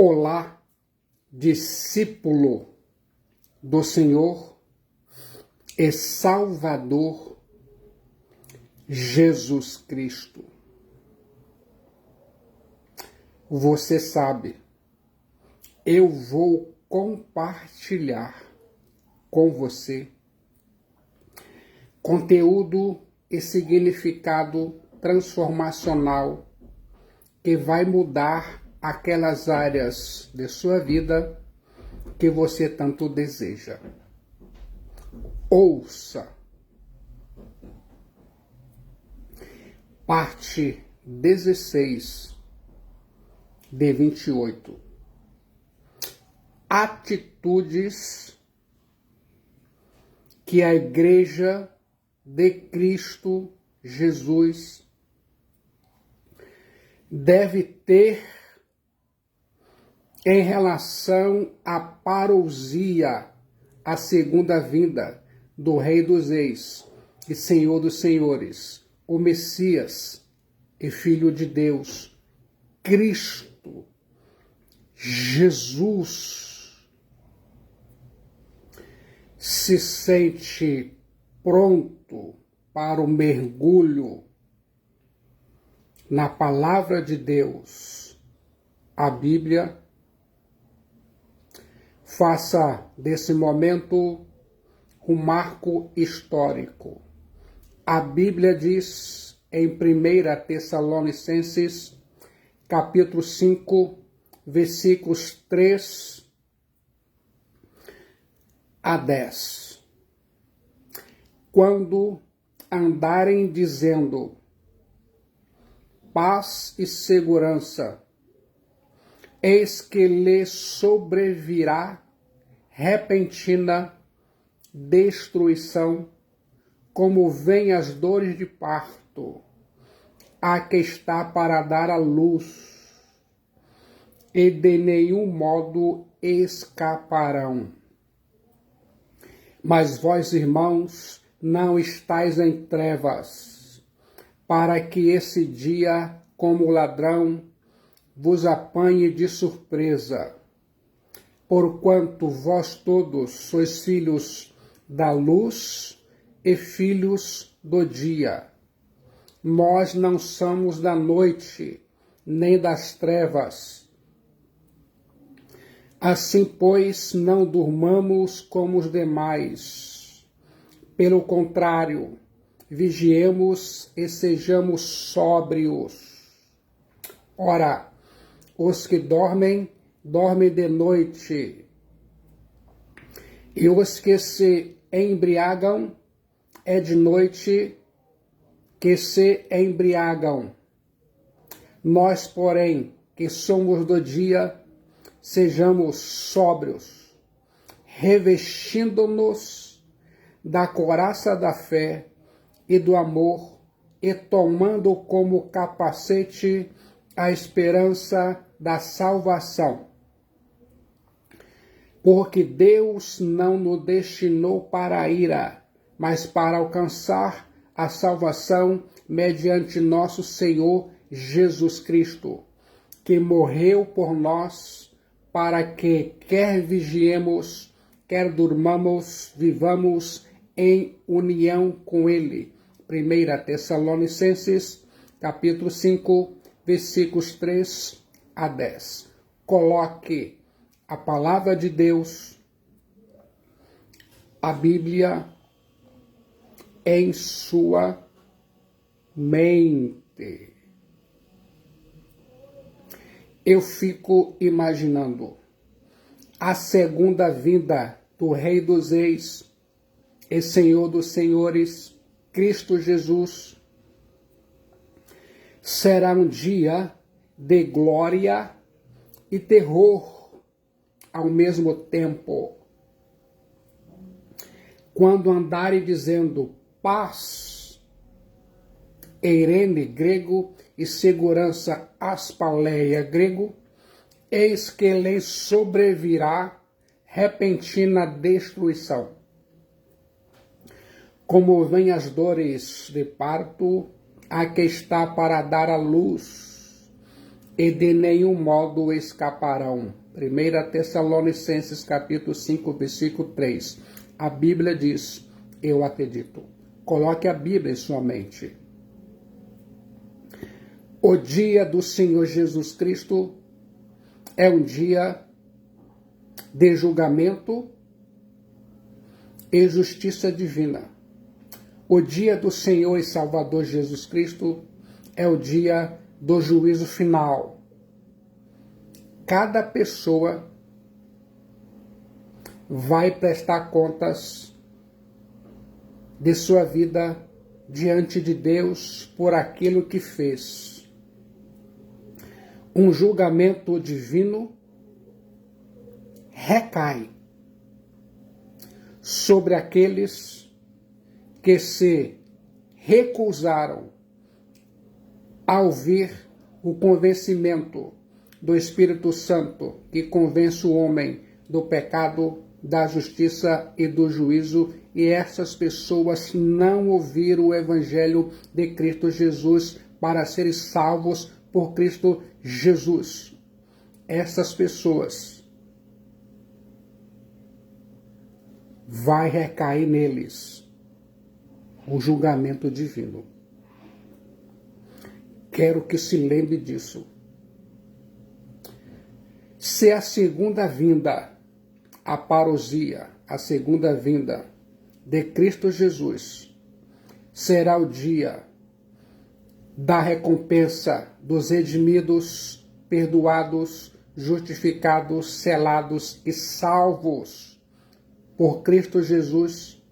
Olá, discípulo do Senhor e Salvador Jesus Cristo. Você sabe, eu vou compartilhar com você conteúdo e significado transformacional que vai mudar aquelas áreas de sua vida que você tanto deseja. Ouça. Parte 16 de 28. Atitudes que a Igreja de Cristo Jesus deve ter em relação à parousia, a segunda vinda do Rei dos Reis e Senhor dos Senhores, o Messias e Filho de Deus, Cristo Jesus. Se sente pronto para o mergulho na palavra de Deus, a Bíblia? Faça desse momento um marco histórico. A Bíblia diz em 1 Tessalonicenses, capítulo 5, versículos 3 a 10. Quando andarem dizendo paz e segurança, eis que lhes sobrevirá repentina destruição, como vêm as dores de parto, a que está para dar à luz, e de nenhum modo escaparão. Mas vós, irmãos, não estáis em trevas, para que esse dia, como ladrão, vos apanhe de surpresa. Porquanto vós todos sois filhos da luz e filhos do dia. Nós não somos da noite, nem das trevas. Assim, pois, não durmamos como os demais. Pelo contrário, vigiemos e sejamos sóbrios. Ora, os que dormem de noite, e os que se embriagam, é de noite que se embriagam. Nós, porém, que somos do dia, sejamos sóbrios, revestindo-nos da couraça da fé e do amor, e tomando como capacete a esperança da salvação. Porque Deus não nos destinou para a ira, mas para alcançar a salvação mediante nosso Senhor Jesus Cristo, que morreu por nós, para que quer vigiemos, quer durmamos, vivamos em união com Ele. 1 Tessalonicenses, capítulo 5, versículos 3 a 10. Coloque a palavra de Deus, a Bíblia, em sua mente. Eu fico imaginando a segunda vinda do Rei dos Reis e Senhor dos Senhores, Cristo Jesus. Será um dia de glória e terror ao mesmo tempo. Quando andarem dizendo paz, eirene grego, e segurança aspaleia grego, eis que lhes sobrevirá repentina destruição. Como vêm as dores de parto, a que está para dar à luz, e de nenhum modo escaparão. 1 Tessalonicenses capítulo 5, versículo 3. A Bíblia diz, eu acredito. Coloque a Bíblia em sua mente. O dia do Senhor Jesus Cristo é um dia de julgamento e justiça divina. O dia do Senhor e Salvador Jesus Cristo é o dia do juízo final. Cada pessoa vai prestar contas de sua vida diante de Deus por aquilo que fez. Um julgamento divino recai sobre aqueles que se recusaram a ouvir o convencimento do Espírito Santo, que convence o homem do pecado, da justiça e do juízo, e essas pessoas não ouviram o Evangelho de Cristo Jesus para serem salvos por Cristo Jesus. Essas pessoas vai recair neles o julgamento divino. Quero que se lembre disso. Se a segunda vinda, a parousia, a segunda vinda de Cristo Jesus, será o dia da recompensa dos redimidos, perdoados, justificados, selados e salvos por Cristo Jesus,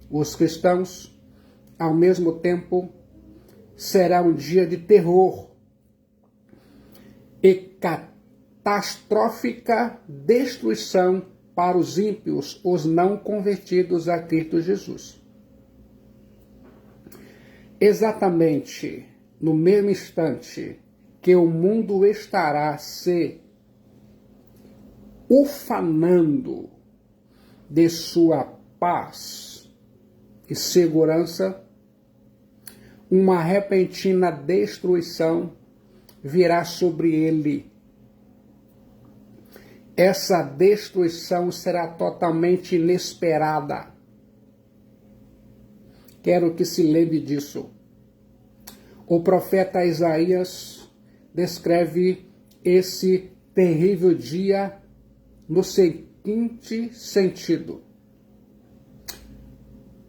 os cristãos, ao mesmo tempo, será um dia de terror e catastrófica destruição para os ímpios, os não convertidos a Cristo Jesus. Exatamente no mesmo instante que o mundo estará se ufanando de sua paz e segurança, uma repentina destruição virá sobre ele. Essa destruição será totalmente inesperada. Quero que se lembre disso. O profeta Isaías descreve esse terrível dia no seguinte sentido: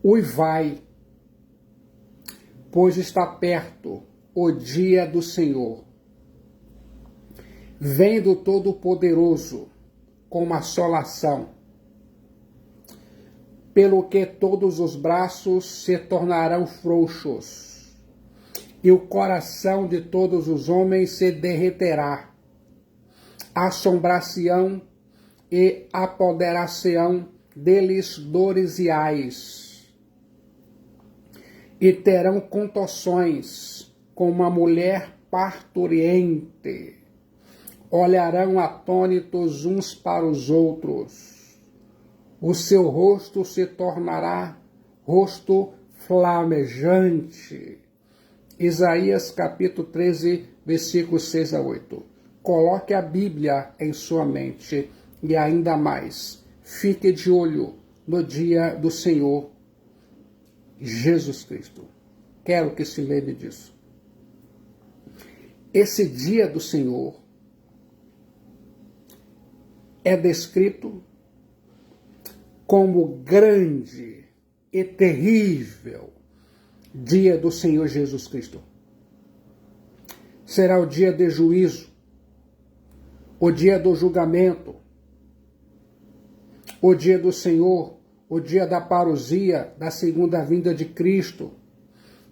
uivai, pois está perto o dia do Senhor. Vem do Todo-Poderoso com uma assolação, pelo que todos os braços se tornarão frouxos, e o coração de todos os homens se derreterá. Assombração e apoderar-se-ão deles dores e ais, e terão contorções como uma mulher parturiente. Olharão atônitos uns para os outros. O seu rosto se tornará rosto flamejante. Isaías capítulo 13, versículos 6 a 8. Coloque a Bíblia em sua mente e ainda mais, fique de olho no dia do Senhor Jesus Cristo. Quero que se lembre disso. Esse dia do Senhor é descrito como grande e terrível dia do Senhor Jesus Cristo. Será o dia de juízo, o dia do julgamento, o dia do Senhor, o dia da parousia, da segunda vinda de Cristo.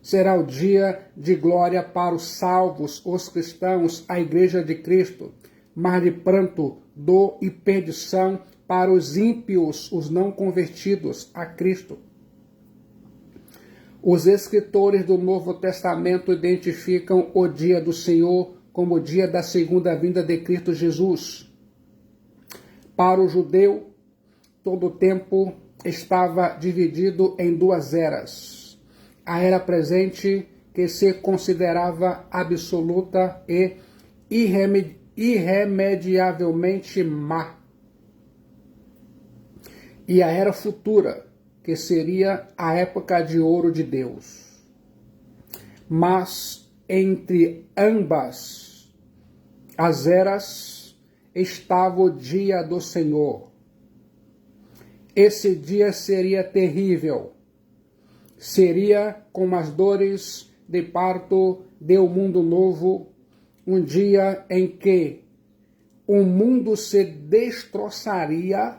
Será o dia de glória para os salvos, os cristãos, a igreja de Cristo, mas de pranto, dor e perdição para os ímpios, os não convertidos a Cristo. Os escritores do Novo Testamento identificam o dia do Senhor como o dia da segunda vinda de Cristo Jesus. Para o judeu, todo o tempo estava dividido em duas eras. A era presente, que se considerava absoluta e irremediavelmente má. E a era futura, que seria a época de ouro de Deus. Mas entre ambas as eras estava o dia do Senhor. Esse dia seria terrível. Seria como as dores de parto de um mundo novo, um dia em que o mundo se destroçaria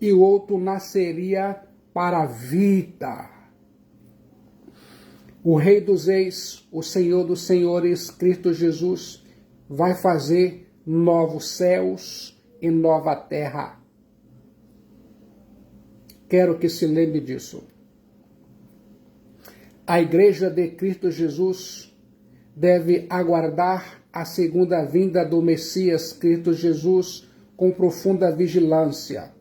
e o outro nasceria para a vida. O Rei dos Reis, o Senhor dos Senhores, Cristo Jesus, vai fazer novos céus e nova terra. Quero que se lembre disso. A Igreja de Cristo Jesus deve aguardar a segunda vinda do Messias Cristo Jesus com profunda vigilância.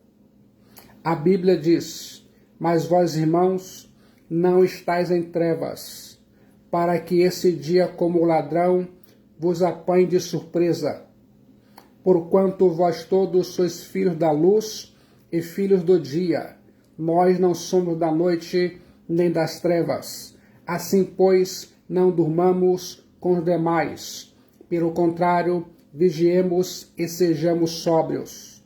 A Bíblia diz: mas vós, irmãos, não estáis em trevas, para que esse dia, como ladrão, vos apanhe de surpresa. Porquanto vós todos sois filhos da luz e filhos do dia. Nós não somos da noite nem das trevas. Assim, pois, não durmamos com os demais. Pelo contrário, vigiemos e sejamos sóbrios.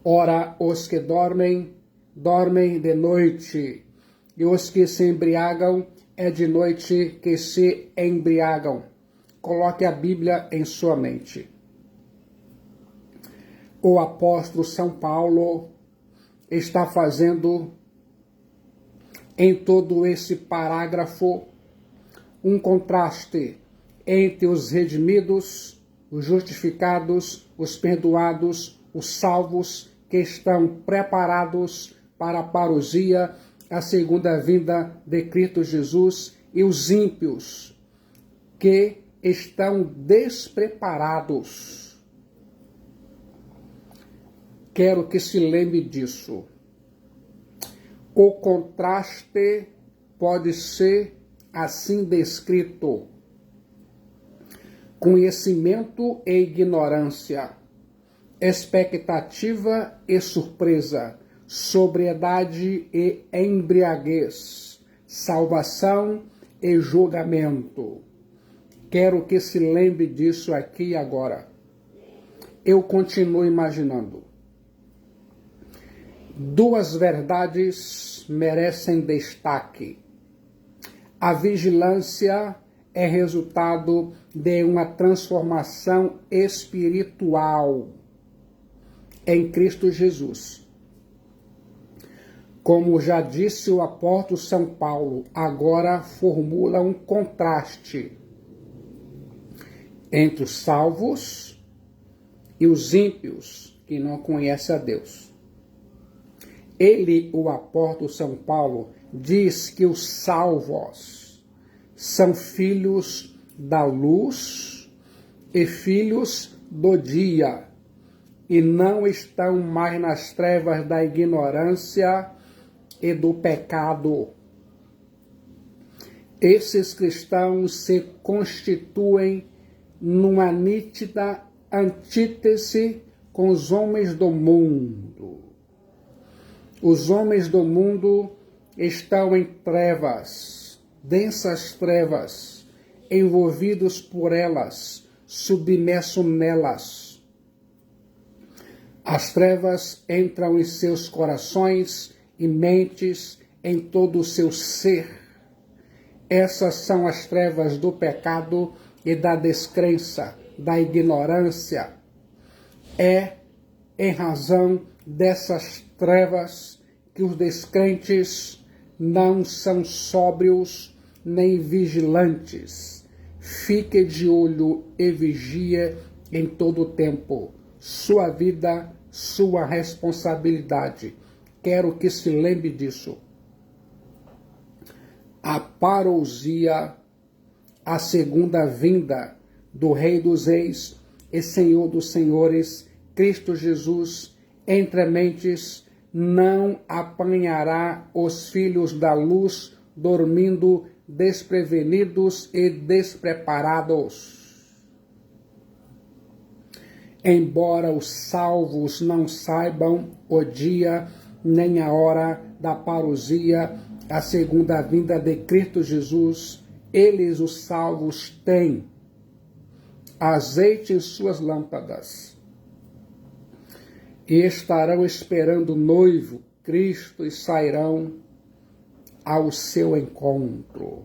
Ora, os que dormem, dormem de noite, e os que se embriagam, é de noite que se embriagam. Coloque a Bíblia em sua mente. O apóstolo São Paulo está fazendo em todo esse parágrafo um contraste entre os redimidos, os justificados, os perdoados, os salvos que estão preparados para a parousia, a segunda vinda de Cristo Jesus, e os ímpios que estão despreparados. Quero que se lembre disso. O contraste pode ser assim descrito: conhecimento e ignorância, expectativa e surpresa, sobriedade e embriaguez, salvação e julgamento. Quero que se lembre disso aqui e agora. Eu continuo imaginando. Duas verdades merecem destaque. A vigilância é resultado de uma transformação espiritual em Cristo Jesus. Como já disse o apóstolo São Paulo, agora formula um contraste entre os salvos e os ímpios que não conhecem a Deus. Ele, o apóstolo São Paulo, diz que os salvos são filhos da luz e filhos do dia, e não estão mais nas trevas da ignorância e do pecado. Esses cristãos se constituem numa nítida antítese com os homens do mundo. Os homens do mundo estão em trevas, densas trevas, envolvidos por elas, submersos nelas. As trevas entram em seus corações e mentes, em todo o seu ser. Essas são as trevas do pecado e da descrença, da ignorância. É em razão dessas trevas que os descrentes não são sóbrios nem vigilantes. Fique de olho e vigie em todo o tempo. Sua vida, sua responsabilidade. Quero que se lembre disso. A parousia, a segunda vinda do Rei dos Reis e Senhor dos Senhores, Cristo Jesus, entre mentes, não apanhará os filhos da luz dormindo desprevenidos e despreparados. embora os salvos não saibam o dia nem a hora da parousia, a segunda vinda de Cristo Jesus, eles, os salvos, têm azeite em suas lâmpadas e estarão esperando o noivo, Cristo, e sairão ao seu encontro.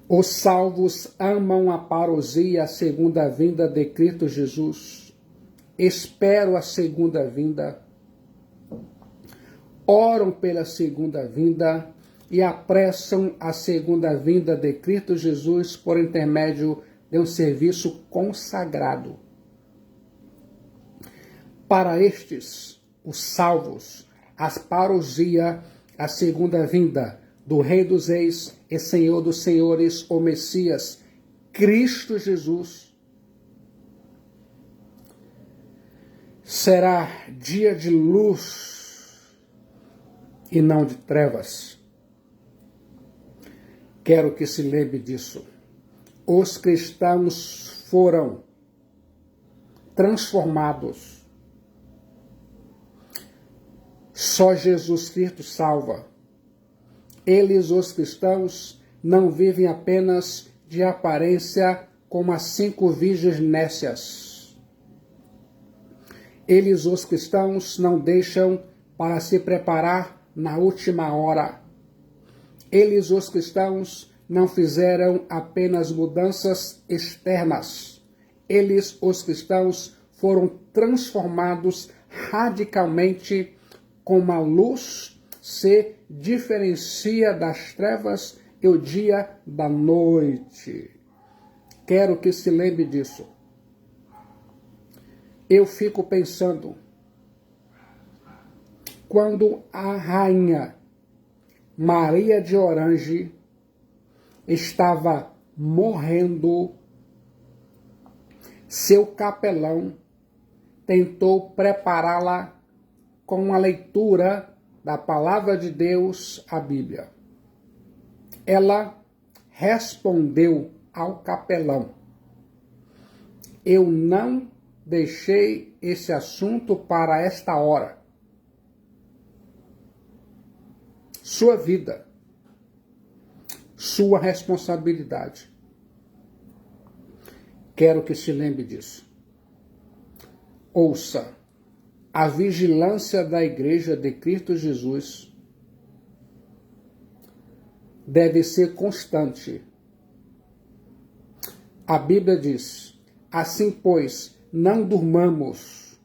Os salvos amam a parousia, a segunda vinda de Cristo Jesus. Esperam a segunda vinda, oram pela segunda vinda e apressam a segunda vinda de Cristo Jesus por intermédio de um serviço consagrado. Para estes, os salvos, a parousia, a segunda vinda do Rei dos Reis e Senhor dos Senhores, o Messias, Cristo Jesus, será dia de luz e não de trevas. Quero que se lembre disso. Os cristãos foram transformados. Só Jesus Cristo salva. Eles, os cristãos, não vivem apenas de aparência como as 5 virgens nécias. Eles, os cristãos, não deixam para se preparar na última hora. Eles, os cristãos, não fizeram apenas mudanças externas. Eles, os cristãos, foram transformados radicalmente como a luz se diferencia das trevas e o dia da noite. Quero que se lembre disso. Eu fico pensando, quando a rainha Maria de Orange estava morrendo, seu capelão tentou prepará-la com a leitura da palavra de Deus, a Bíblia. Ela respondeu ao capelão: eu não deixei esse assunto para esta hora. Sua vida, sua responsabilidade. Quero que se lembre disso. Ouça. A vigilância da Igreja de Cristo Jesus deve ser constante. A Bíblia diz: assim, pois, não durmamos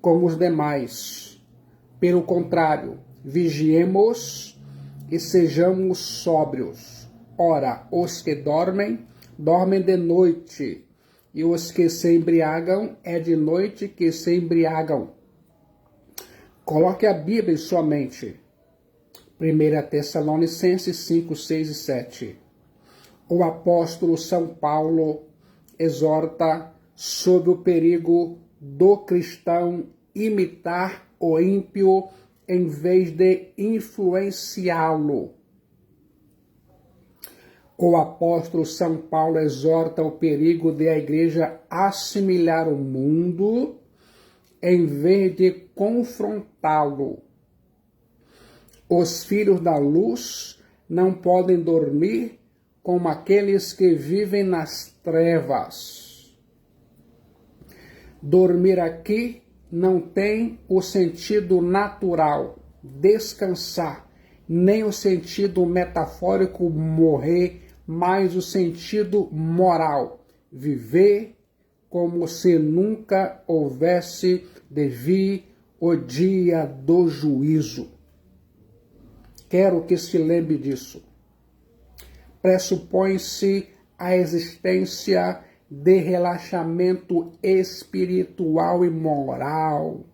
como os demais. Pelo contrário, vigiemos e sejamos sóbrios. Ora, os que dormem, dormem de noite, e os que se embriagam, é de noite que se embriagam. Coloque a Bíblia em sua mente. 1 Tessalonicenses 5, 6 e 7. O apóstolo São Paulo exorta sobre o perigo do cristão imitar o ímpio em vez de influenciá-lo. O apóstolo São Paulo exorta o perigo de a igreja assimilar o mundo em vez de confrontá-lo. Os filhos da luz não podem dormir como aqueles que vivem nas trevas. Dormir aqui não tem o sentido natural, descansar, nem o sentido metafórico, morrer, mas o sentido moral, viver como se nunca houvesse de vir o dia do juízo. Quero que se lembre disso. Pressupõe-se a existência de relaxamento espiritual e moral.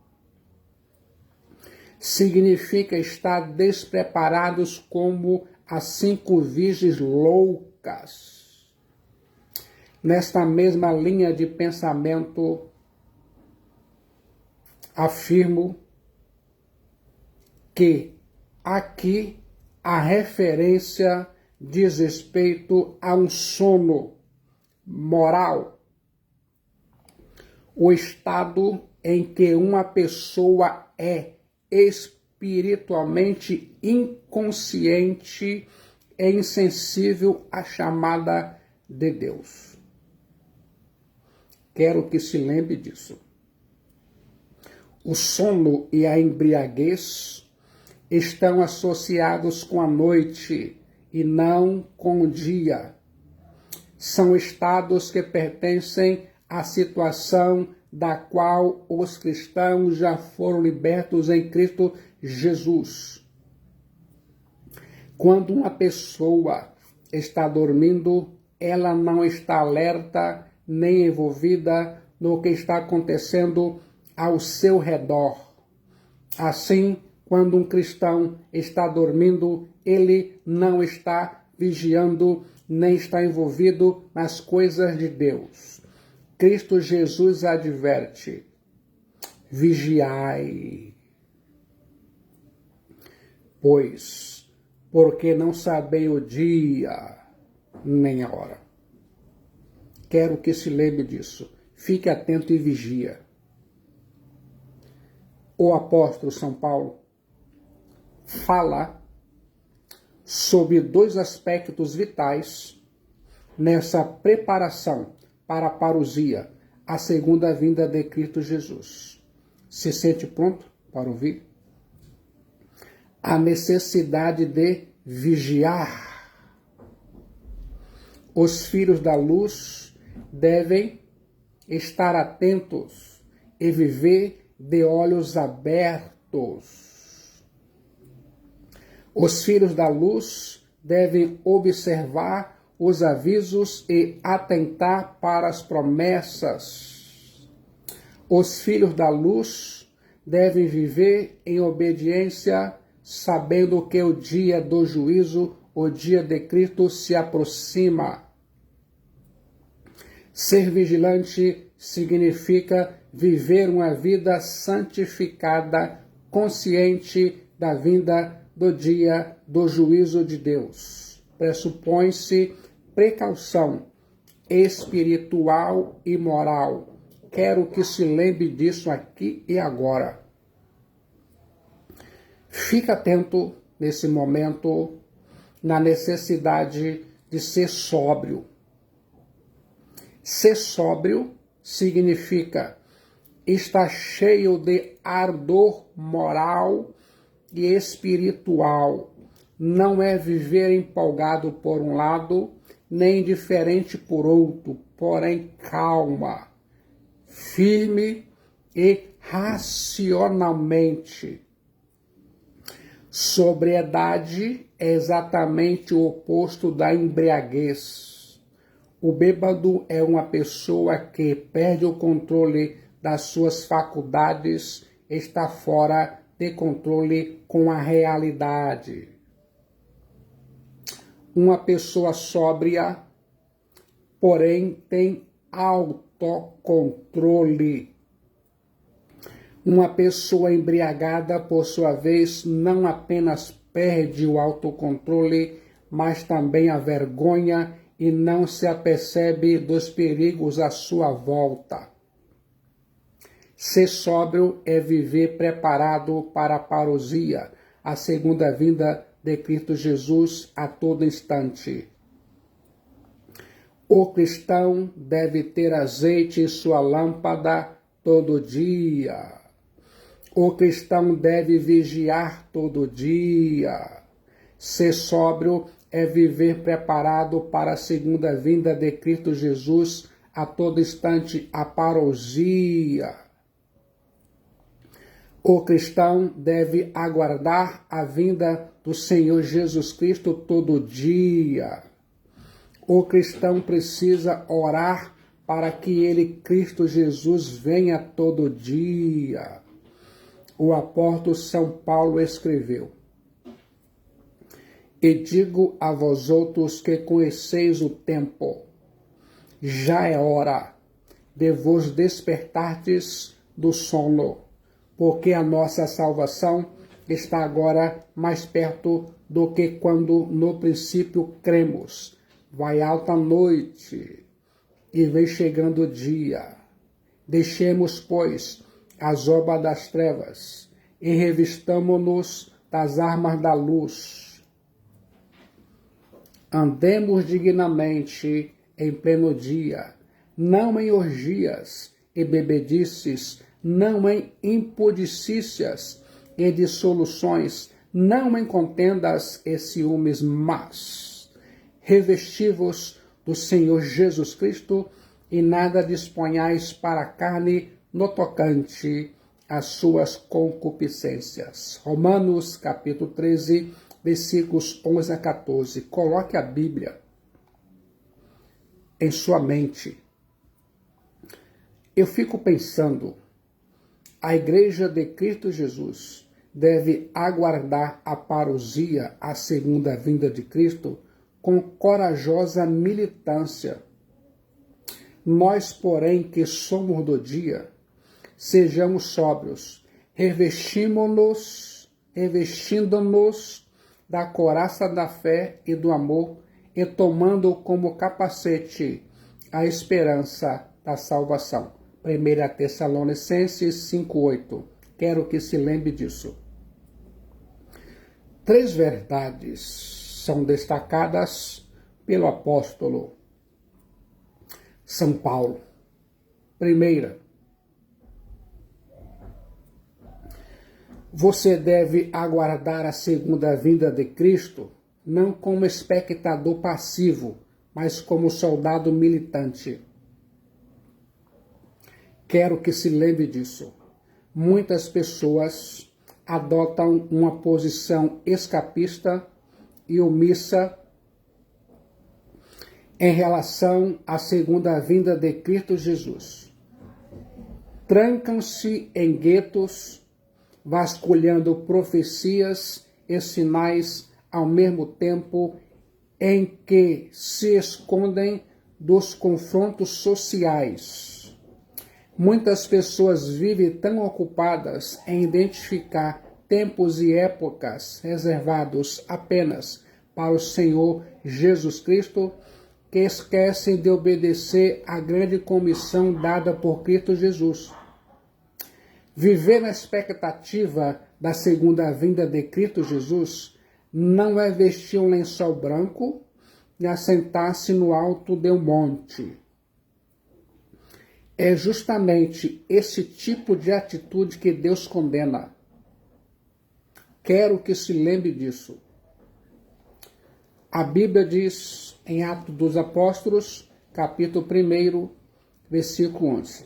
Significa estar despreparados como as 5 virgens loucas. Nesta mesma linha de pensamento, afirmo que aqui a referência diz respeito a um sono moral, o estado em que uma pessoa é espiritualmente inconsciente e insensível à chamada de Deus. Quero que se lembre disso. O sono e a embriaguez estão associados com a noite e não com o dia. São estados que pertencem à situação da qual os cristãos já foram libertos em Cristo Jesus. Quando uma pessoa está dormindo, ela não está alerta nem envolvida no que está acontecendo ao seu redor. Assim, quando um cristão está dormindo, ele não está vigiando, nem está envolvido nas coisas de Deus. Cristo Jesus adverte: vigiai, pois, porque não sabeis o dia nem a hora. Quero que se lembre disso. Fique atento e vigia. O apóstolo São Paulo fala sobre dois aspectos vitais nessa preparação para a parousia, a segunda vinda de Cristo Jesus. Se sente pronto para ouvir? A necessidade de vigiar. Os filhos da luz devem estar atentos e viver de olhos abertos. Os filhos da luz devem observar os avisos e atentar para as promessas. Os filhos da luz devem viver em obediência, sabendo que o dia do juízo, o dia de Cristo, se aproxima. Ser vigilante significa viver uma vida santificada, consciente da vinda do dia do juízo de Deus. Pressupõe-se precaução espiritual e moral. Quero que se lembre disso aqui e agora. Fique atento nesse momento na necessidade de ser sóbrio. Ser sóbrio significa estar cheio de ardor moral e espiritual. Não é viver empolgado por um lado, nem indiferente por outro, porém calma, firme e racionalmente. Sobriedade é exatamente o oposto da embriaguez. O bêbado é uma pessoa que perde o controle das suas faculdades, está fora de controle com a realidade. Uma pessoa sóbria, porém, tem autocontrole. Uma pessoa embriagada, por sua vez, não apenas perde o autocontrole, mas também a vergonha e não se apercebe dos perigos à sua volta. Ser sóbrio é viver preparado para a parousia, a segunda vinda de Cristo Jesus a todo instante. O cristão deve ter azeite em sua lâmpada todo dia. O cristão deve vigiar todo dia. Ser sóbrio é viver preparado para a segunda vinda de Cristo Jesus a todo instante, a parousia. O cristão deve aguardar a vinda do Senhor Jesus Cristo todo dia. O cristão precisa orar para que ele, Cristo Jesus, venha todo dia. O apóstolo São Paulo escreveu: E digo a vós outros que conheceis o tempo, já é hora de vos despertardes do sono, porque a nossa salvação está agora mais perto do que quando no princípio cremos. Vai alta a noite e vem chegando o dia. Deixemos, pois, as obras das trevas e revistamo-nos das armas da luz. Andemos dignamente em pleno dia, não em orgias e bebedices, não em impudicícias e dissoluções, não em contendas e ciúmes, mas revesti-vos do Senhor Jesus Cristo e nada disponhais para a carne no tocante às suas concupiscências. Romanos capítulo 13, versículos 11 a 14. Coloque a Bíblia em sua mente. Eu fico pensando, a Igreja de Cristo Jesus deve aguardar a parousia, a segunda vinda de Cristo, com corajosa militância. Nós, porém, que somos do dia, sejamos sóbrios, revestindo-nos da couraça da fé e do amor, e tomando como capacete a esperança da salvação. 1 Tessalonicenses 5:8. Quero que se lembre disso. 3 verdades são destacadas pelo apóstolo São Paulo. Primeira, você deve aguardar a segunda vinda de Cristo, não como espectador passivo, mas como soldado militante. Quero que se lembre disso. Muitas pessoas adotam uma posição escapista e omissa em relação à segunda vinda de Cristo Jesus. Trancam-se em guetos, vasculhando profecias e sinais ao mesmo tempo em que se escondem dos confrontos sociais. Muitas pessoas vivem tão ocupadas em identificar tempos e épocas reservados apenas para o Senhor Jesus Cristo, que esquecem de obedecer à grande comissão dada por Cristo Jesus. Viver na expectativa da segunda vinda de Cristo Jesus não é vestir um lençol branco e assentar-se no alto de um monte. É justamente esse tipo de atitude que Deus condena. Quero que se lembre disso. A Bíblia diz em Atos dos Apóstolos, capítulo 1, versículo 11.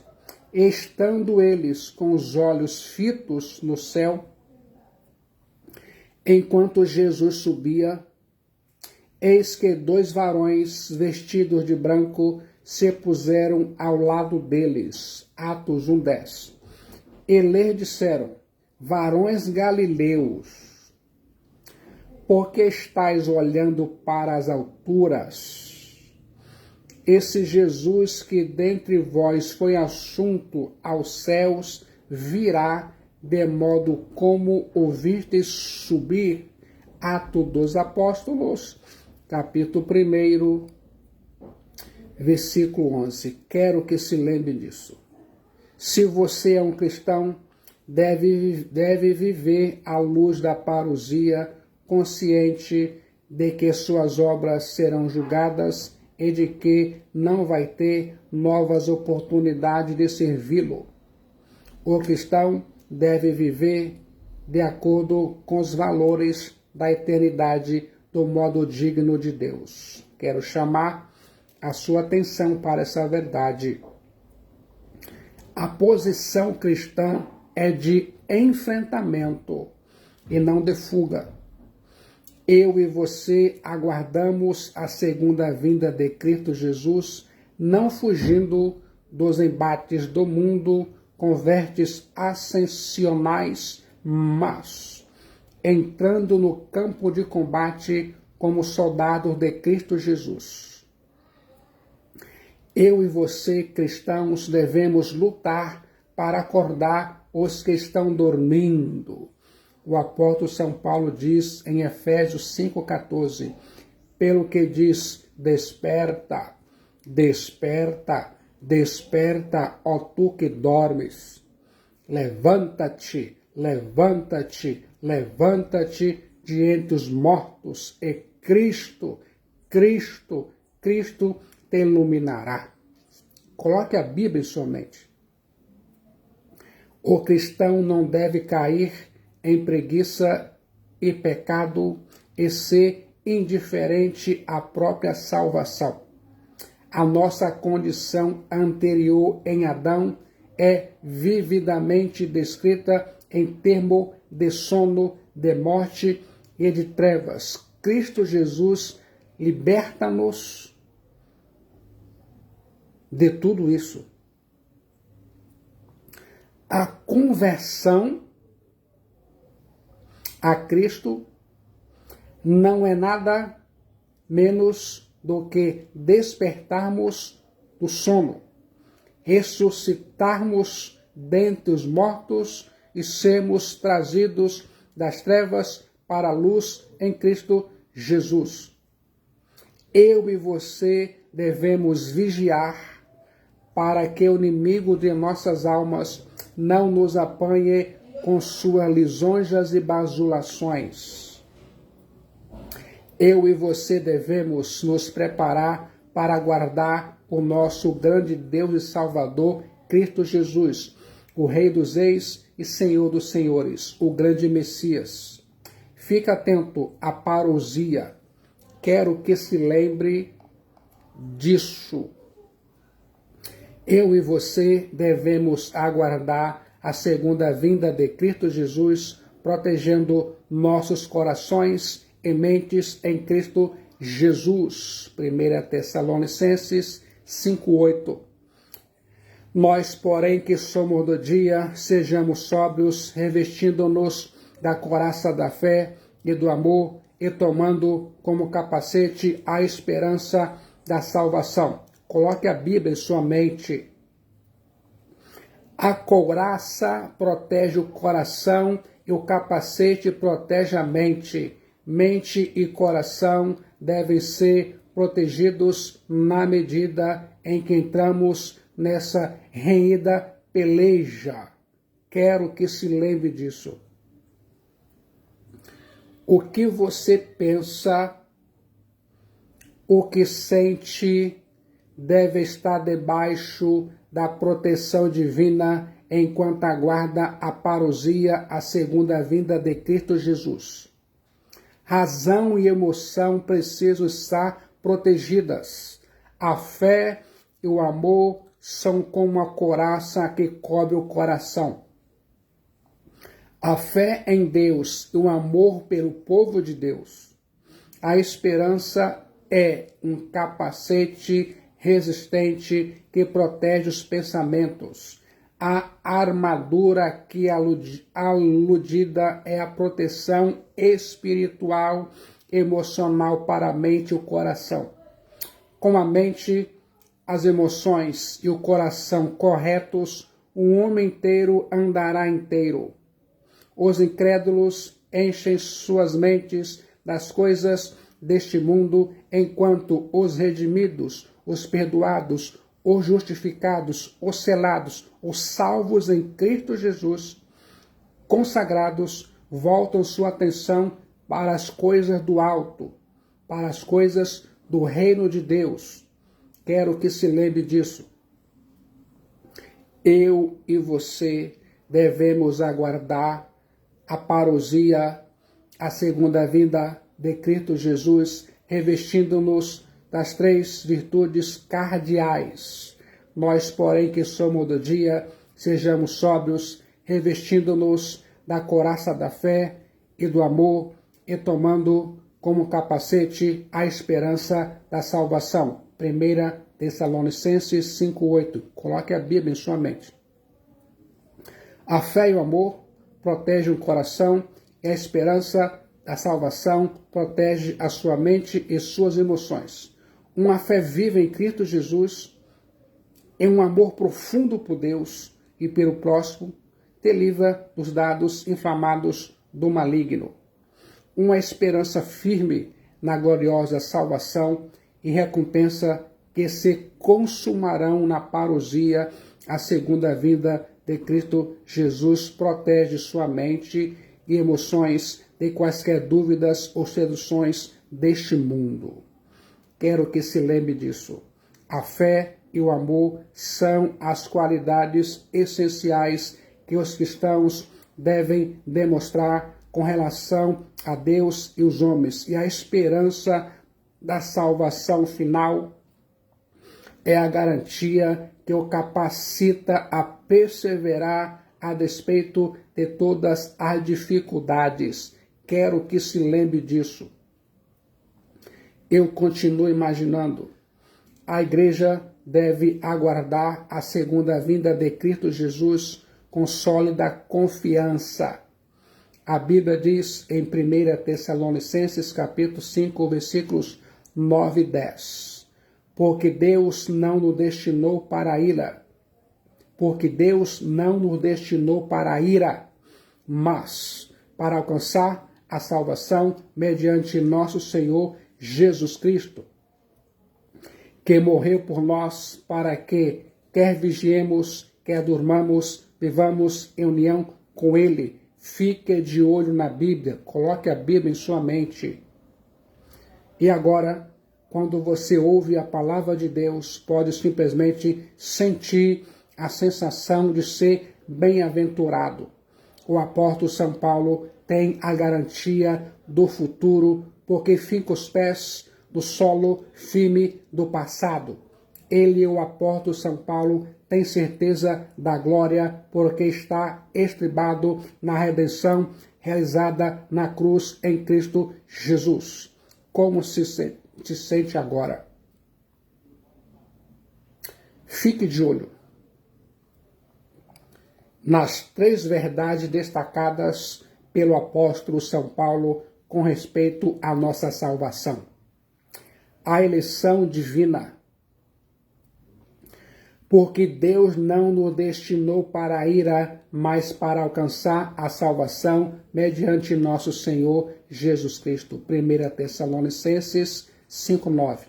Estando eles com os olhos fitos no céu, enquanto Jesus subia, eis que 2 varões vestidos de branco se puseram ao lado deles. Atos 1:10. E lhes disseram: varões galileus, por que estáis olhando para as alturas? Esse Jesus que dentre vós foi assunto aos céus, virá de modo como ouvistes subir. Atos dos Apóstolos, capítulo 1, versículo 11. Quero que se lembre disso. Se você é um cristão, deve viver à luz da parousia, consciente de que suas obras serão julgadas e de que não vai ter novas oportunidades de servi-lo. O cristão deve viver de acordo com os valores da eternidade do modo digno de Deus. Quero chamar a sua atenção para essa verdade. A posição cristã é de enfrentamento e não de fuga. Eu e você aguardamos a segunda vinda de Cristo Jesus, não fugindo dos embates do mundo com vertes ascensionais, mas entrando no campo de combate como soldados de Cristo Jesus. Eu e você, cristãos, devemos lutar para acordar os que estão dormindo. O apóstolo São Paulo diz em Efésios 5,14, pelo que diz, desperta, desperta, Desperta, ó tu que dormes. Levanta-te, levanta-te, levanta-te de entre os mortos, e Cristo te iluminará. Coloque a Bíblia em sua mente. O cristão não deve cair em preguiça e pecado e ser indiferente à própria salvação. A nossa condição anterior em Adão é vividamente descrita em termos de sono, de morte e de trevas. Cristo Jesus liberta-nos de tudo isso. A conversão a Cristo não é nada menos do que despertarmos do sono, ressuscitarmos dentre os mortos e sermos trazidos das trevas para a luz em Cristo Jesus. Eu e você devemos vigiar para que o inimigo de nossas almas não nos apanhe com suas lisonjas e bajulações. Eu e você devemos nos preparar para aguardar o nosso grande Deus e Salvador, Cristo Jesus, o Rei dos Reis e Senhor dos Senhores, o grande Messias. Fica atento à parousia. Quero que se lembre disso. Eu e você devemos aguardar a segunda vinda de Cristo Jesus, protegendo nossos corações e mentes em Cristo Jesus. 1 Tessalonicenses 5:8. Nós, porém, que somos do dia, sejamos sóbrios, revestindo-nos da couraça da fé e do amor e tomando como capacete a esperança da salvação. Coloque a Bíblia em sua mente. A couraça protege o coração e o capacete protege a mente. Mente e coração devem ser protegidos na medida em que entramos nessa renhida peleja. Quero que se lembre disso. O que você pensa, o que sente, deve estar debaixo da proteção divina enquanto aguarda a parousia, a segunda vinda de Cristo Jesus. Razão e emoção precisam estar protegidas. A fé e o amor são como a couraça que cobre o coração. A fé em Deus e o amor pelo povo de Deus. A esperança é um capacete resistente que protege os pensamentos. A armadura aqui aludida é a proteção espiritual, emocional para a mente e o coração. Com a mente, as emoções e o coração corretos, o homem inteiro andará inteiro. Os incrédulos enchem suas mentes das coisas deste mundo, enquanto os redimidos, os perdoados, os justificados, os selados, os salvos em Cristo Jesus, consagrados, voltam sua atenção para as coisas do alto, para as coisas do reino de Deus. Quero que se lembre disso. Eu e você devemos aguardar a parousia, a segunda vinda de Cristo Jesus, revestindo-nos das três virtudes cardeais. Nós, porém, que somos do dia, sejamos sóbrios, revestindo-nos da couraça da fé e do amor e tomando como capacete a esperança da salvação. 1 Tessalonicenses 5:8. Coloque a Bíblia em sua mente. A fé e o amor protegem o coração e a esperança da salvação protege a sua mente e suas emoções. Uma fé viva em Cristo Jesus e um amor profundo por Deus e pelo próximo te livra dos dados inflamados do maligno. Uma esperança firme na gloriosa salvação e recompensa que se consumarão na parousia, a segunda vinda de Cristo Jesus. Protege sua mente e emoções de quaisquer dúvidas ou seduções deste mundo. Quero que se lembre disso. A fé e o amor são as qualidades essenciais que os cristãos devem demonstrar com relação a Deus e os homens. E a esperança da salvação final é a garantia que o capacita a perseverar a despeito de todas as dificuldades. Quero que se lembre disso. Eu continuo imaginando. A igreja deve aguardar a segunda vinda de Cristo Jesus com sólida confiança. A Bíblia diz em 1 Tessalonicenses capítulo 5, versículos 9 e 10. Porque Deus não nos destinou para a ira. Porque Deus não nos destinou para a ira, mas para alcançar a salvação mediante nosso Senhor Jesus Cristo, que morreu por nós para que, quer vigiemos, quer durmamos, vivamos em união com Ele. Fique de olho na Bíblia, coloque a Bíblia em sua mente. E agora, quando você ouve a palavra de Deus, pode simplesmente sentir a sensação de ser bem-aventurado. O apóstolo São Paulo tem a garantia do futuro, porque finca os pés no solo firme do passado. Ele, o apóstolo São Paulo, tem certeza da glória, porque está estribado na redenção realizada na cruz em Cristo Jesus. Como se sente agora? Fique de olho nas três verdades destacadas pelo apóstolo São Paulo com respeito à nossa salvação. A eleição divina. Porque Deus não nos destinou para a ira, mas para alcançar a salvação mediante nosso Senhor Jesus Cristo. 1 Tessalonicenses 5:9.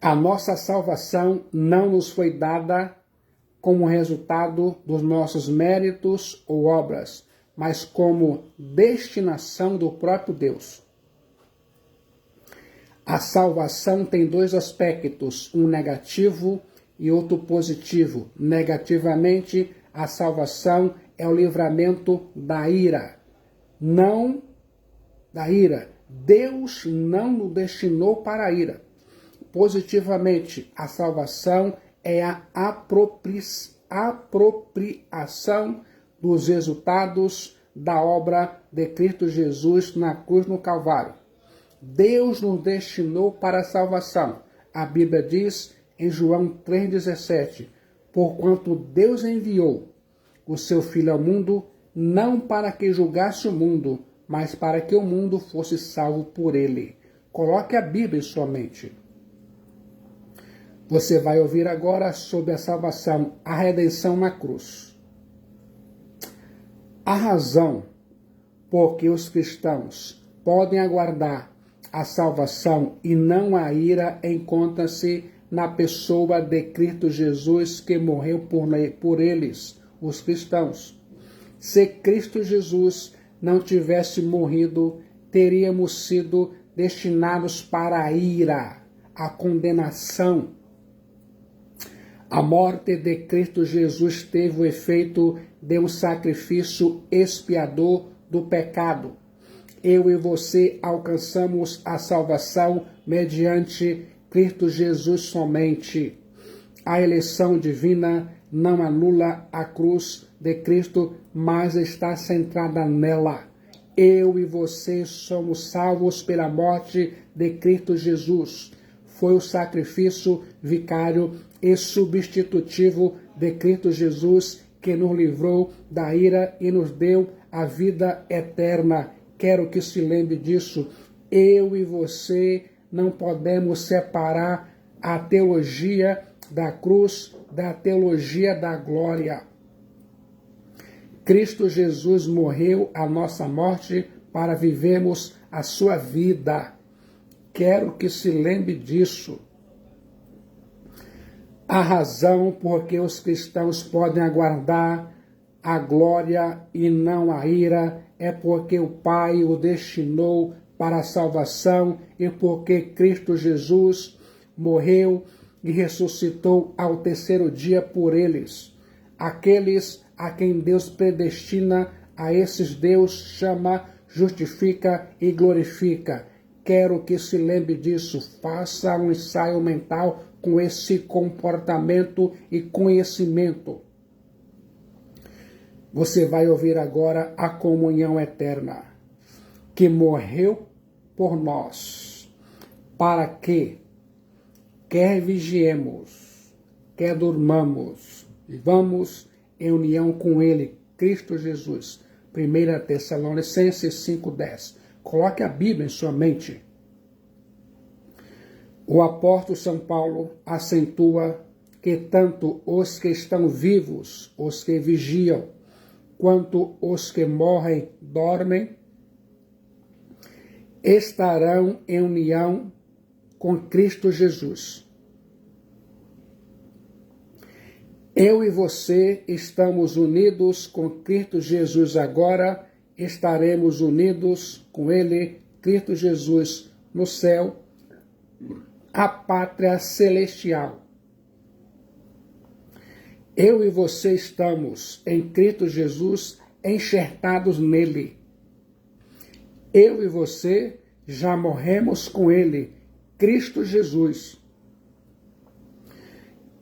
A nossa salvação não nos foi dada como resultado dos nossos méritos ou obras, mas como destinação do próprio Deus. A salvação tem dois aspectos, um negativo e outro positivo. Negativamente, a salvação é o livramento da ira. Não da ira. Deus não nos destinou para a ira. Positivamente, a salvação é a apropriação dos resultados da obra de Cristo Jesus na cruz no Calvário. Deus nos destinou para a salvação. A Bíblia diz em João 3,17, porquanto Deus enviou o seu Filho ao mundo, não para que julgasse o mundo, mas para que o mundo fosse salvo por ele. Coloque a Bíblia em sua mente. Você vai ouvir agora sobre a salvação, a redenção na cruz. A razão por que os cristãos podem aguardar a salvação e não a ira encontra-se na pessoa de Cristo Jesus, que morreu por eles, os cristãos. Se Cristo Jesus não tivesse morrido, teríamos sido destinados para a ira, a condenação. A morte de Cristo Jesus teve o efeito de um sacrifício expiador do pecado. Eu e você alcançamos a salvação mediante Cristo Jesus somente. A eleição divina não anula a cruz de Cristo, mas está centrada nela. Eu e você somos salvos pela morte de Cristo Jesus. Foi o sacrifício vicário e substitutivo de Cristo Jesus que nos livrou da ira e nos deu a vida eterna. Quero que se lembre disso. Eu e você não podemos separar a teologia da cruz da teologia da glória. Cristo Jesus morreu a nossa morte para vivermos a sua vida. Quero que se lembre disso. A razão por que os cristãos podem aguardar a glória e não a ira é porque o Pai o destinou para a salvação e porque Cristo Jesus morreu e ressuscitou ao terceiro dia por eles. Aqueles a quem Deus predestina, a esses Deus chama, justifica e glorifica. Quero que se lembre disso. Faça um ensaio mental com esse comportamento e conhecimento. Você vai ouvir agora a comunhão eterna, que morreu por nós, para que, quer vigiemos, quer durmamos, vivamos em união com Ele, Cristo Jesus. 1 Tessalonicenses 5,10. Coloque a Bíblia em sua mente. O apóstolo São Paulo acentua que tanto os que estão vivos, os que vigiam, quanto os que morrem, dormem, estarão em união com Cristo Jesus. Eu e você estamos unidos com Cristo Jesus agora, estaremos unidos com Ele, Cristo Jesus, no céu, a pátria celestial. Eu e você estamos em Cristo Jesus, enxertados nele. Eu e você já morremos com Ele, Cristo Jesus.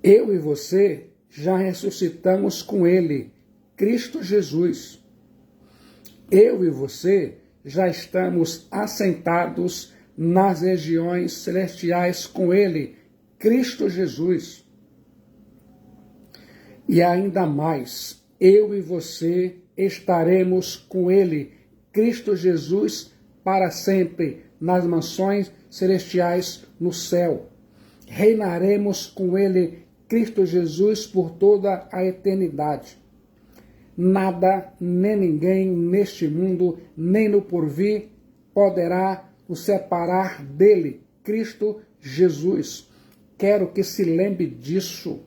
Eu e você já ressuscitamos com Ele, Cristo Jesus. Eu e você já estamos assentados nas regiões celestiais com Ele, Cristo Jesus. E ainda mais, eu e você estaremos com Ele, Cristo Jesus, para sempre, nas mansões celestiais no céu. Reinaremos com Ele, Cristo Jesus, por toda a eternidade. Nada, nem ninguém neste mundo, nem no porvir, poderá nos separar dele, Cristo Jesus. Quero que se lembre disso.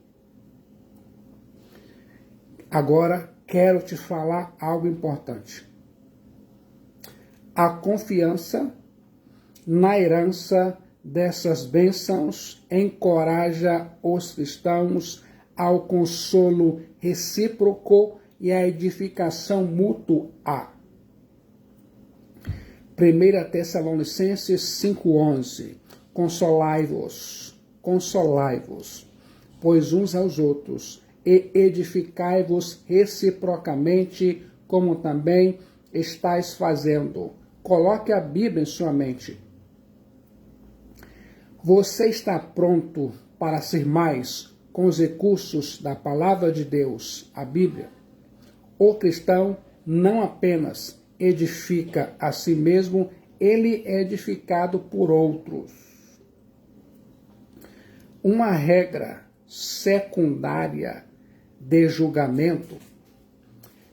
Agora, quero te falar algo importante. A confiança na herança dessas bênçãos encoraja os cristãos ao consolo recíproco e à edificação mútua. 1 Tessalonicenses 5,11. Consolai-vos, pois uns aos outros, e edificai-vos reciprocamente, como também estáis fazendo. Coloque a Bíblia em sua mente. Você está pronto para ser mais com os recursos da palavra de Deus, a Bíblia? O cristão não apenas edifica a si mesmo, ele é edificado por outros. Uma regra secundária de julgamento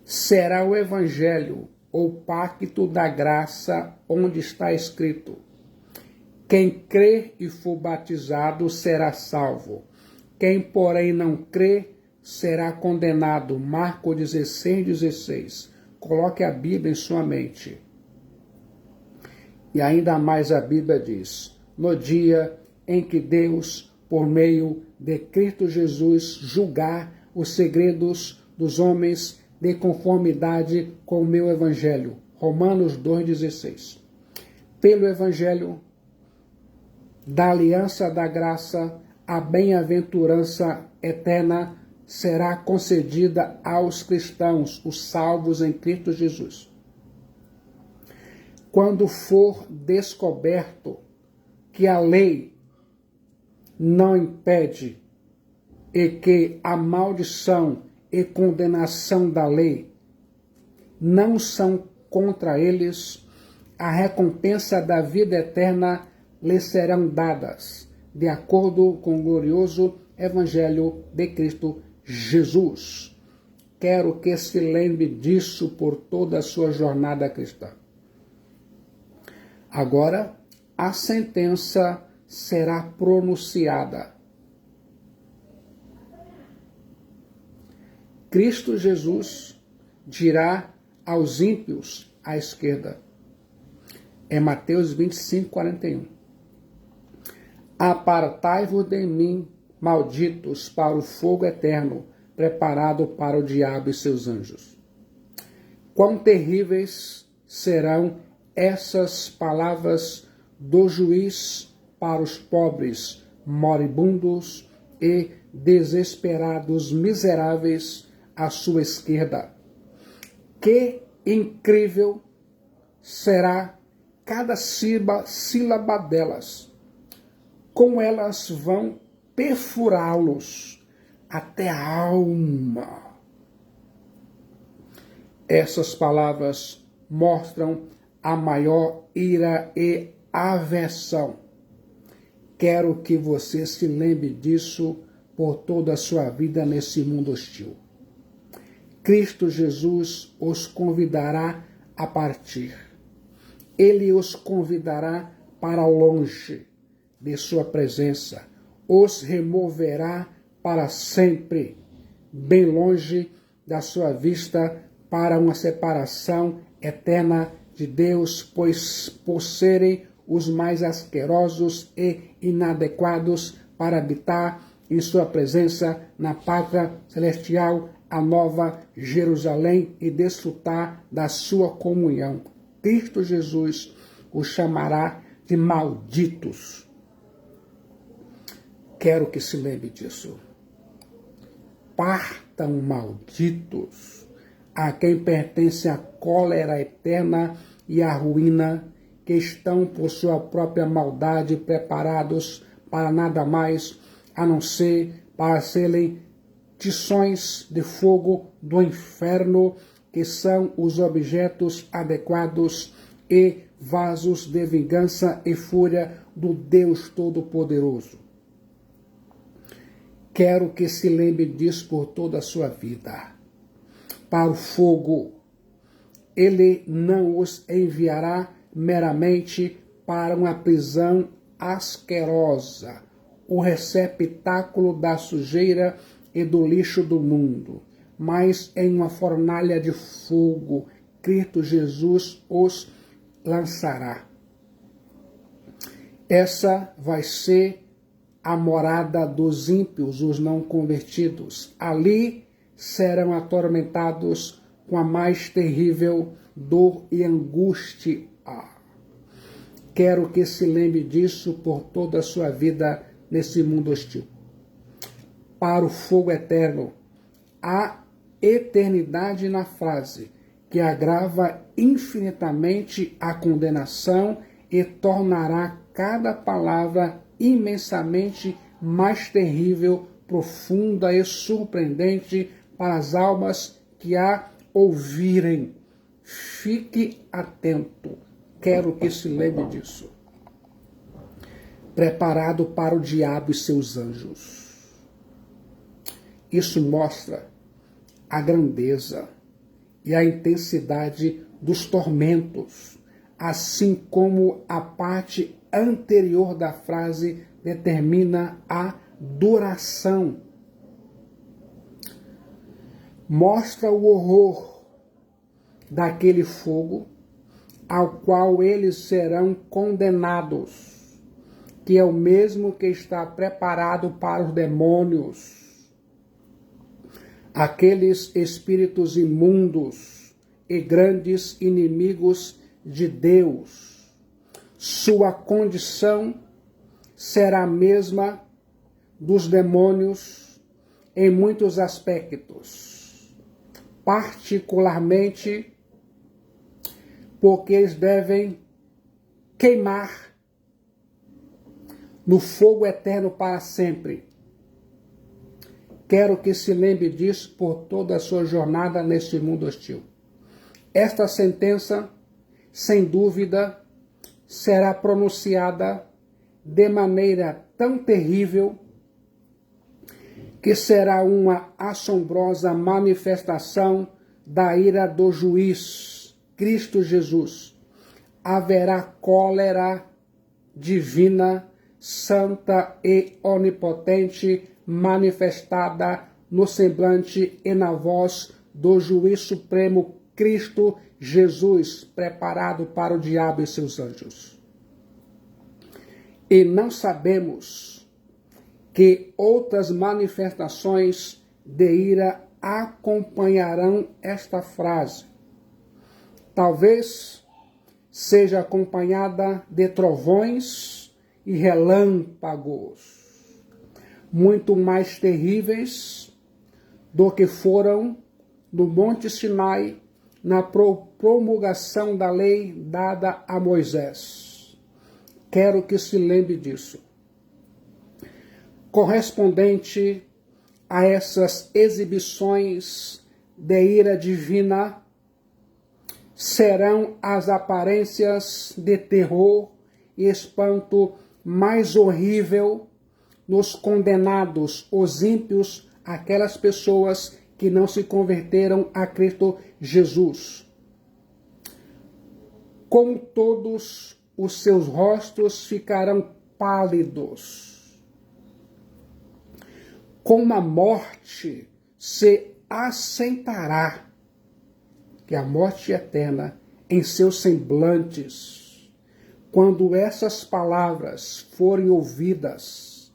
será o Evangelho, ou pacto da graça, onde está escrito: quem crê e for batizado será salvo. Quem, porém, não crê será condenado. Marcos 16:16. Coloque a Bíblia em sua mente. E ainda mais a Bíblia diz: no dia em que Deus, por meio de Cristo Jesus, julgar os segredos dos homens de conformidade com o meu Evangelho. Romanos 2,16. Pelo Evangelho da aliança da graça, a bem-aventurança eterna será concedida aos cristãos, os salvos em Cristo Jesus. Quando for descoberto que a lei não impede e que a maldição e condenação da lei não são contra eles, a recompensa da vida eterna lhes serão dadas, de acordo com o glorioso Evangelho de Cristo Jesus. Quero que se lembre disso por toda a sua jornada cristã. Agora, a sentença será pronunciada. Cristo Jesus dirá aos ímpios à esquerda. É Mateus 25, 41. Apartai-vos de mim, malditos, para o fogo eterno, preparado para o diabo e seus anjos. Quão terríveis serão essas palavras do juiz para os pobres, moribundos e desesperados miseráveis à sua esquerda. Que incrível será cada sílaba delas, como elas vão perfurá-los até a alma. Essas palavras mostram a maior ira e aversão. Quero que você se lembre disso por toda a sua vida nesse mundo hostil. Cristo Jesus os convidará a partir. Ele os convidará para longe de sua presença. Os removerá para sempre, bem longe da sua vista, para uma separação eterna de Deus, pois por serem os mais asquerosos e inadequados para habitar em sua presença na pátria celestial, a nova Jerusalém, e desfrutar da sua comunhão. Cristo Jesus os chamará de malditos. Quero que se lembre disso. Partam malditos a quem pertence a cólera eterna e a ruína, que estão por sua própria maldade preparados para nada mais a não ser para serem tições de fogo do inferno, que são os objetos adequados e vasos de vingança e fúria do Deus Todo-Poderoso. Quero que se lembre disso por toda a sua vida. Para o fogo, ele não os enviará meramente para uma prisão asquerosa, o receptáculo da sujeira e do lixo do mundo, mas em uma fornalha de fogo, Cristo Jesus os lançará. Essa vai ser a morada dos ímpios, os não convertidos. Ali serão atormentados com a mais terrível dor e angústia. Quero que se lembre disso por toda a sua vida nesse mundo hostil. Para o fogo eterno, há eternidade na frase, que agrava infinitamente a condenação e tornará cada palavra imensamente mais terrível, profunda e surpreendente para as almas que a ouvirem. Fique atento. Quero que se lembre disso. Preparado para o diabo e seus anjos. Isso mostra a grandeza e a intensidade dos tormentos, assim como a parte anterior da frase determina a duração. Mostra o horror daquele fogo ao qual eles serão condenados, que é o mesmo que está preparado para os demônios, aqueles espíritos imundos e grandes inimigos de Deus. Sua condição será a mesma dos demônios em muitos aspectos, particularmente porque eles devem queimar no fogo eterno para sempre. Quero que se lembre disso por toda a sua jornada neste mundo hostil. Esta sentença, sem dúvida, será pronunciada de maneira tão terrível que será uma assombrosa manifestação da ira do juiz, Cristo Jesus. Haverá cólera divina, santa e onipotente, manifestada no semblante e na voz do juiz supremo Cristo Jesus, preparado para o diabo e seus anjos. E não sabemos que outras manifestações de ira acompanharão esta frase. Talvez seja acompanhada de trovões e relâmpagos, muito mais terríveis do que foram no Monte Sinai na promulgação da lei dada a Moisés. Quero que se lembre disso. Correspondente a essas exibições de ira divina, serão as aparências de terror e espanto mais horrível nos condenados, os ímpios, aquelas pessoas que não se converteram a Cristo Jesus. Como todos os seus rostos ficarão pálidos, como a morte se assentará, que a morte eterna em seus semblantes, quando essas palavras forem ouvidas: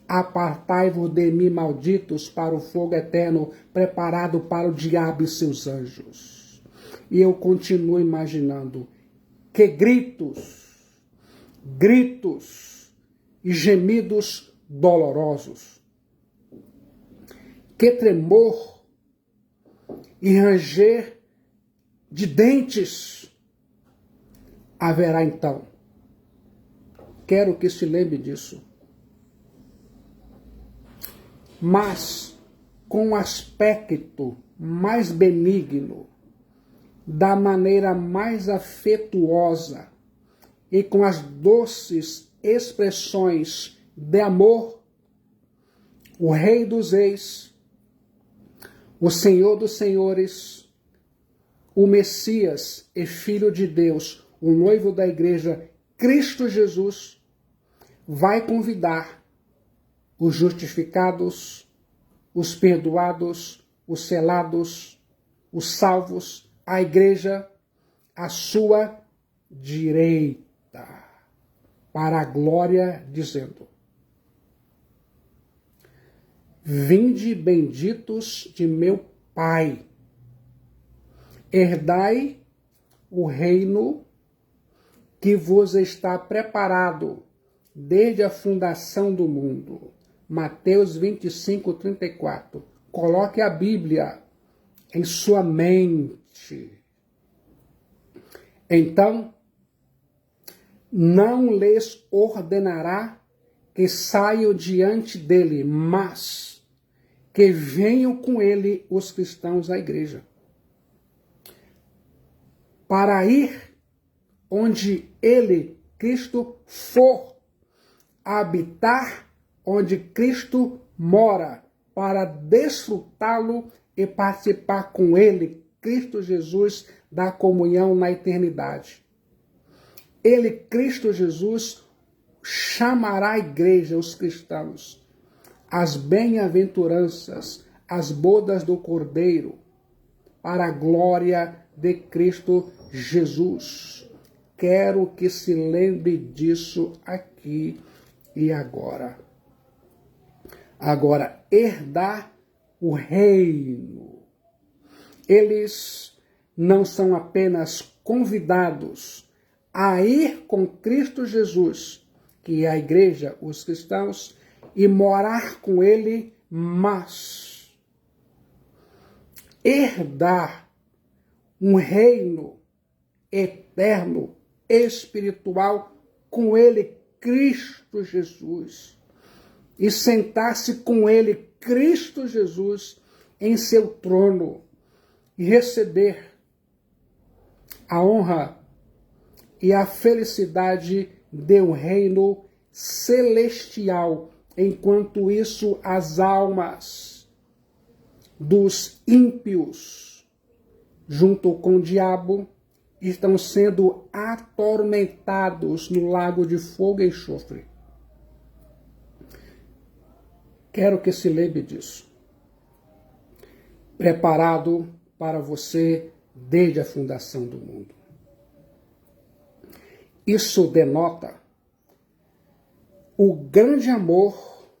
apartai-vos de mim, malditos, para o fogo eterno, preparado para o diabo e seus anjos. E eu continuo imaginando que gritos e gemidos dolorosos, que tremor e ranger de dentes haverá então. Quero que se lembre disso. Mas com um aspecto mais benigno, da maneira mais afetuosa e com as doces expressões de amor, o Rei dos Reis, o Senhor dos Senhores, o Messias e Filho de Deus, o noivo da igreja, Cristo Jesus, vai convidar os justificados, os perdoados, os selados, os salvos, a igreja, à sua direita, para a glória, dizendo: vinde benditos de meu Pai, herdai o reino que vos está preparado desde a fundação do mundo. Mateus 25, 34. Coloque a Bíblia em sua mente. Então, não lhes ordenará que saiam diante dele, mas que venham com ele os cristãos à igreja, para ir onde ele, Cristo, for, habitar onde Cristo mora, para desfrutá-lo e participar com ele, Cristo Jesus, da comunhão na eternidade. Ele, Cristo Jesus, chamará a igreja, os cristãos, as bem-aventuranças, as bodas do Cordeiro, para a glória de Cristo Jesus. Quero que se lembre disso aqui e agora. Agora, herdar o reino. Eles não são apenas convidados a ir com Cristo Jesus, que é a igreja, os cristãos, e morar com ele, mas herdar um reino eterno, espiritual, com ele, Cristo Jesus, e sentar-se com ele, Cristo Jesus, em seu trono, e receber a honra e a felicidade de um reino celestial. Enquanto isso, as almas dos ímpios, junto com o diabo, estão sendo atormentados no lago de fogo e enxofre. Quero que se lembre disso. preparado para você desde a fundação do mundo. Isso denota o grande amor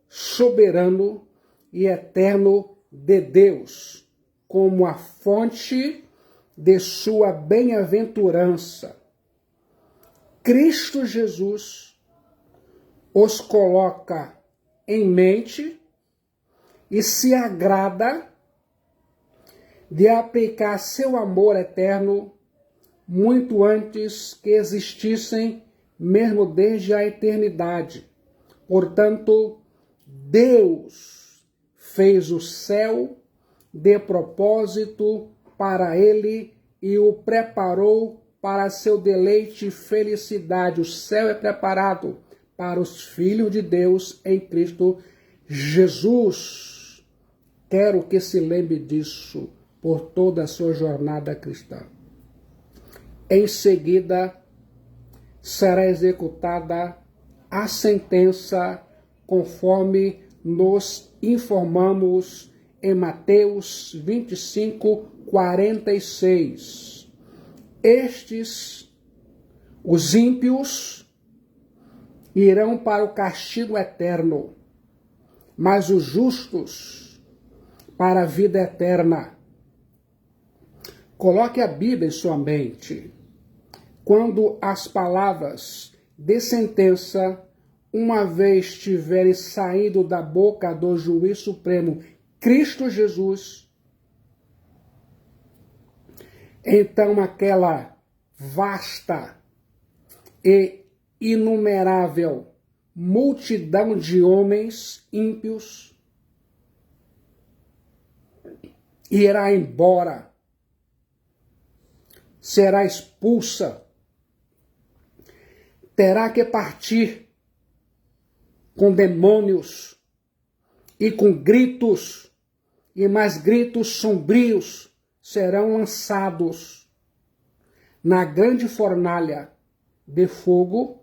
soberano e eterno de Deus como a fonte de sua bem-aventurança. Cristo Jesus os coloca em mente e se agrada de aplicar seu amor eterno muito antes que existissem, mesmo desde a eternidade. Portanto, Deus fez o céu de propósito para ele e o preparou para seu deleite e felicidade. O céu é preparado para os filhos de Deus em Cristo Jesus. Quero que se lembre disso por toda a sua jornada cristã. Em seguida, será executada a sentença conforme nos informamos em Mateus 25, 46. Estes, os ímpios, irão para o castigo eterno, mas os justos para a vida eterna. Coloque a Bíblia em sua mente. Quando as palavras de sentença, uma vez tiverem saído da boca do juiz supremo, Cristo Jesus, então aquela vasta e inumerável multidão de homens ímpios irá embora, será expulsa, terá que partir com demônios e com gritos, e mais gritos sombrios serão lançados na grande fornalha de fogo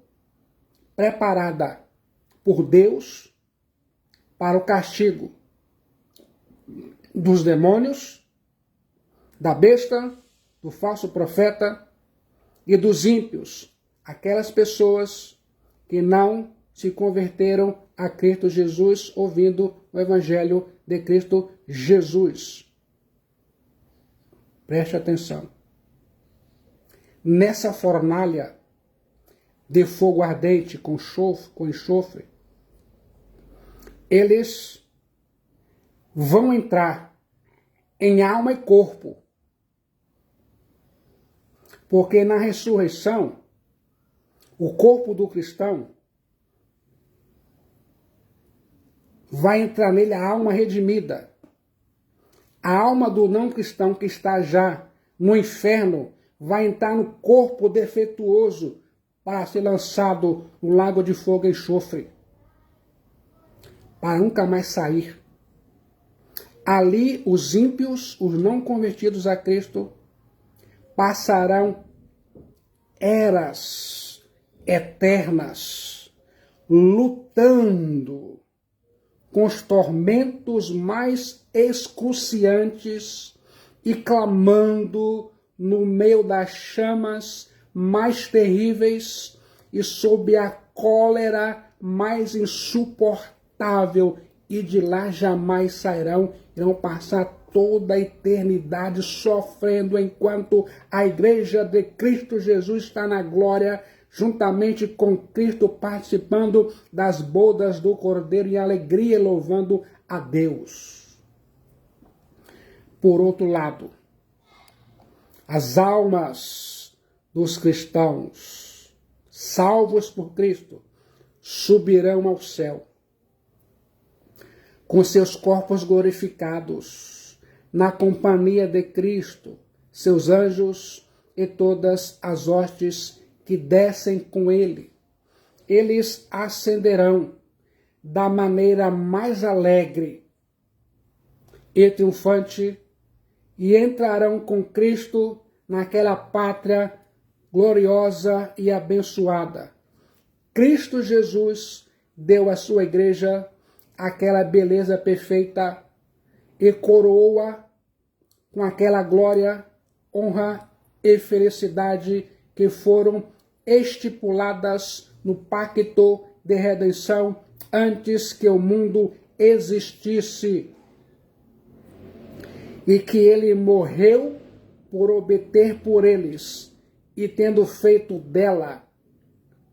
preparada por Deus para o castigo dos demônios, da besta, do falso profeta e dos ímpios, aquelas pessoas que não se converteram a Cristo Jesus ouvindo o Evangelho de Cristo Jesus. Preste atenção. Nessa fornalha de fogo ardente com enxofre, eles vão entrar em alma e corpo, porque na ressurreição, o corpo do cristão vai entrar nele a alma redimida. A alma do não cristão que está já no inferno vai entrar no corpo defeituoso para ser lançado no lago de fogo e enxofre, para nunca mais sair. Ali os ímpios, os não convertidos a Cristo, passarão eras eternas lutando com os tormentos mais excruciantes e clamando no meio das chamas mais terríveis e sob a cólera mais insuportável, e de lá jamais sairão, irão passar toda a eternidade sofrendo enquanto a igreja de Cristo Jesus está na glória, juntamente com Cristo, participando das bodas do Cordeiro em alegria, louvando a Deus. Por outro lado, as almas dos cristãos, salvos por Cristo, subirão ao céu, com seus corpos glorificados, na companhia de Cristo, seus anjos e todas as hostes que descem com ele. Eles ascenderão da maneira mais alegre e triunfante e entrarão com Cristo naquela pátria gloriosa e abençoada. Cristo Jesus deu à sua igreja aquela beleza perfeita e coroa com aquela glória, honra e felicidade que foram estipuladas no pacto de redenção antes que o mundo existisse, e que ele morreu por obter por eles, e tendo feito dela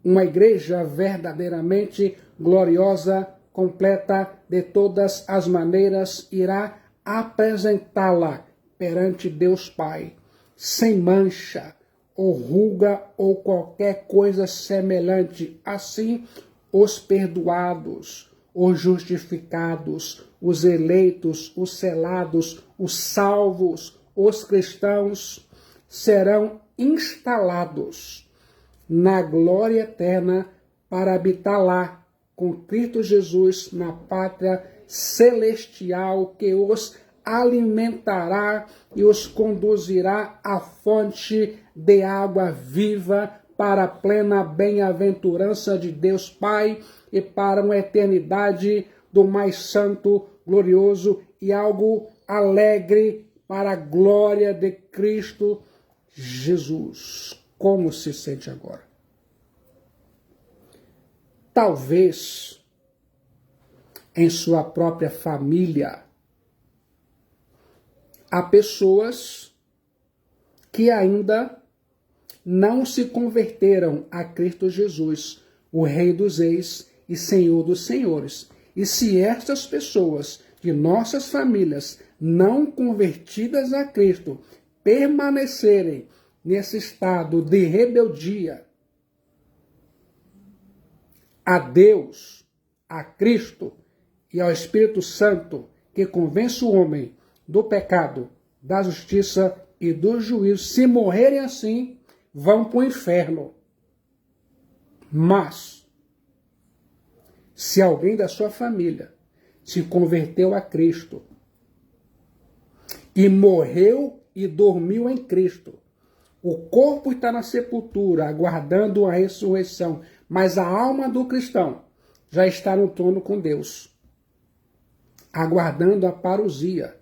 uma igreja verdadeiramente gloriosa, completa de todas as maneiras, irá apresentá-la perante Deus Pai, sem mancha, ou ruga, ou qualquer coisa semelhante. Assim, os perdoados, os justificados, os eleitos, os selados, os salvos, os cristãos, serão instalados na glória eterna para habitar lá com Cristo Jesus na pátria celestial, que os alimentará e os conduzirá à fonte de água viva para a plena bem-aventurança de Deus Pai e para uma eternidade do mais santo, glorioso e algo alegre para a glória de Cristo Jesus. Como se sente agora? Talvez em sua própria família há pessoas que ainda não se converteram a Cristo Jesus, o Rei dos Reis e Senhor dos Senhores. E se estas pessoas de nossas famílias não convertidas a Cristo permanecerem nesse estado de rebeldia a Deus, a Cristo e ao Espírito Santo, que convence o homem do pecado, da justiça e do juízo, se morrerem assim, vão para o inferno. Mas, se alguém da sua família se converteu a Cristo e morreu e dormiu em Cristo, o corpo está na sepultura, aguardando a ressurreição, mas a alma do cristão já está no trono com Deus, aguardando a parousia,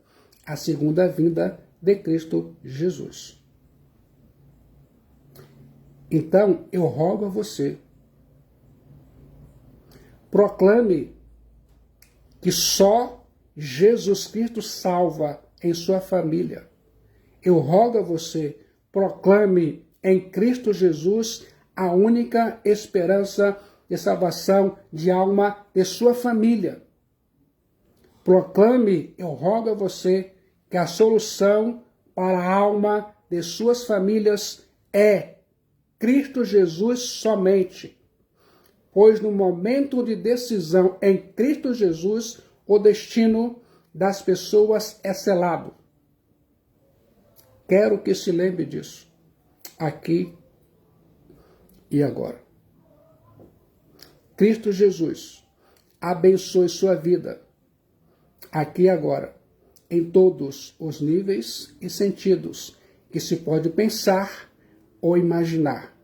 a segunda vinda de Cristo Jesus. Então, eu rogo a você, proclame que só Jesus Cristo salva em sua família. Eu rogo a você, proclame em Cristo Jesus a única esperança de salvação de alma de sua família. Proclame, eu rogo a você, que a solução para a alma de suas famílias é Cristo Jesus somente. Pois no momento de decisão em Cristo Jesus, o destino das pessoas é selado. Quero que se lembre disso, aqui e agora. Cristo Jesus abençoe sua vida, aqui e agora, em todos os níveis e sentidos que se pode pensar ou imaginar.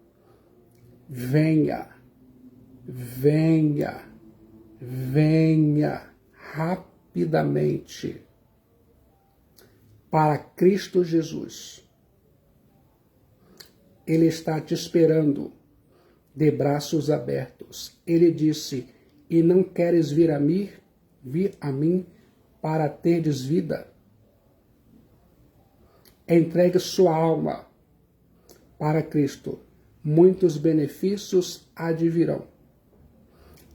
Venha, venha, venha rapidamente para Cristo Jesus. Ele está te esperando de braços abertos. Ele disse: e não queres vir a mim para terdes vida? Entregue sua alma para Cristo. Muitos benefícios advirão.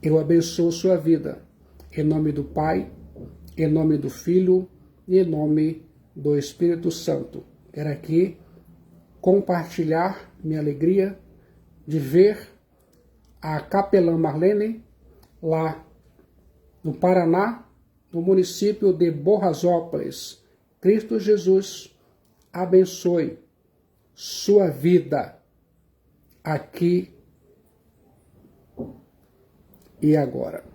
Eu abençoo sua vida. Em nome do Pai, em nome do Filho e em nome do Espírito Santo. Quero aqui compartilhar minha alegria de ver a capelã Marlene lá no Paraná, no município de Borrasópolis. Cristo Jesus abençoe sua vida aqui e agora.